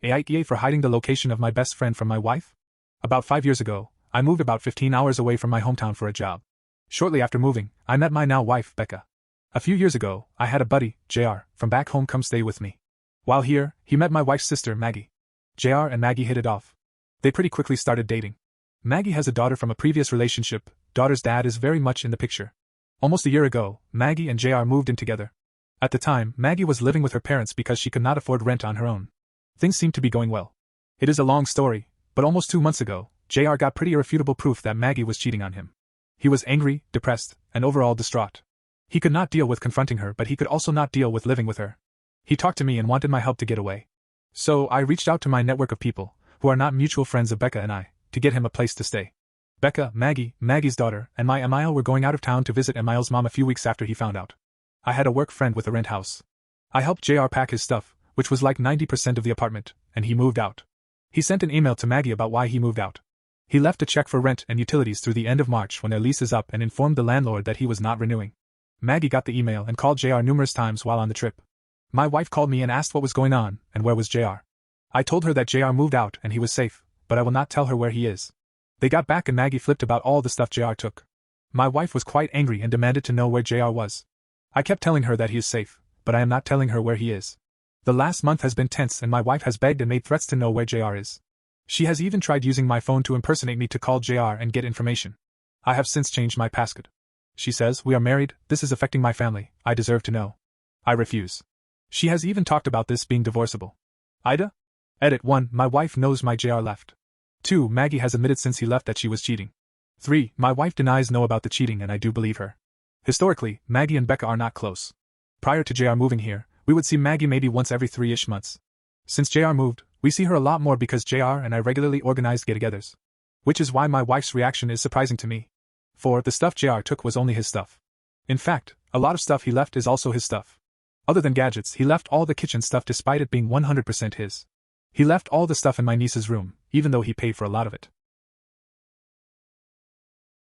AITA for hiding the location of my best friend from my wife? About 5 years ago, I moved about 15 hours away from my hometown for a job. Shortly after moving, I met my now wife, Becca. A few years ago, I had a buddy, JR, from back home come stay with me. While here, he met my wife's sister, Maggie. JR and Maggie hit it off. They pretty quickly started dating. Maggie has a daughter from a previous relationship. Daughter's dad is very much in the picture. Almost a year ago, Maggie and JR moved in together. At the time, Maggie was living with her parents because she could not afford rent on her own. Things seemed to be going well. It is a long story, but almost 2 months ago, JR got pretty irrefutable proof that Maggie was cheating on him. He was angry, depressed, and overall distraught. He could not deal with confronting her, but he could also not deal with living with her. He talked to me and wanted my help to get away. So I reached out to my network of people, who are not mutual friends of Becca and I, to get him a place to stay. Becca, Maggie, Maggie's daughter, and my Emile were going out of town to visit Emile's mom a few weeks after he found out. I had a work friend with a rent house. I helped JR pack his stuff, which was like 90% of the apartment, and he moved out. He sent an email to Maggie about why he moved out. He left a check for rent and utilities through the end of March when their lease is up and informed the landlord that he was not renewing. Maggie got the email and called JR numerous times while on the trip. My wife called me and asked what was going on and where was JR. I told her that JR moved out and he was safe, but I will not tell her where he is. They got back and Maggie flipped about all the stuff JR took. My wife was quite angry and demanded to know where JR was. I kept telling her that he is safe, but I am not telling her where he is. The last month has been tense and my wife has begged and made threats to know where JR is. She has even tried using my phone to impersonate me to call JR and get information. I have since changed my passcode. She says, "We are married, this is affecting my family, I deserve to know." I refuse. She has even talked about this being divorceable. AITA? Edit 1. My wife knows my JR left. 2. Maggie has admitted since he left that she was cheating. 3. My wife denies know about the cheating and I do believe her. Historically, Maggie and Becca are not close. Prior to JR moving here, we would see Maggie maybe once every 3-ish months. Since JR moved, we see her a lot more because JR and I regularly organized get-togethers. Which is why my wife's reaction is surprising to me. For the stuff JR took was only his stuff. In fact, a lot of stuff he left is also his stuff. Other than gadgets, he left all the kitchen stuff despite it being 100% his. He left all the stuff in my niece's room, even though he paid for a lot of it.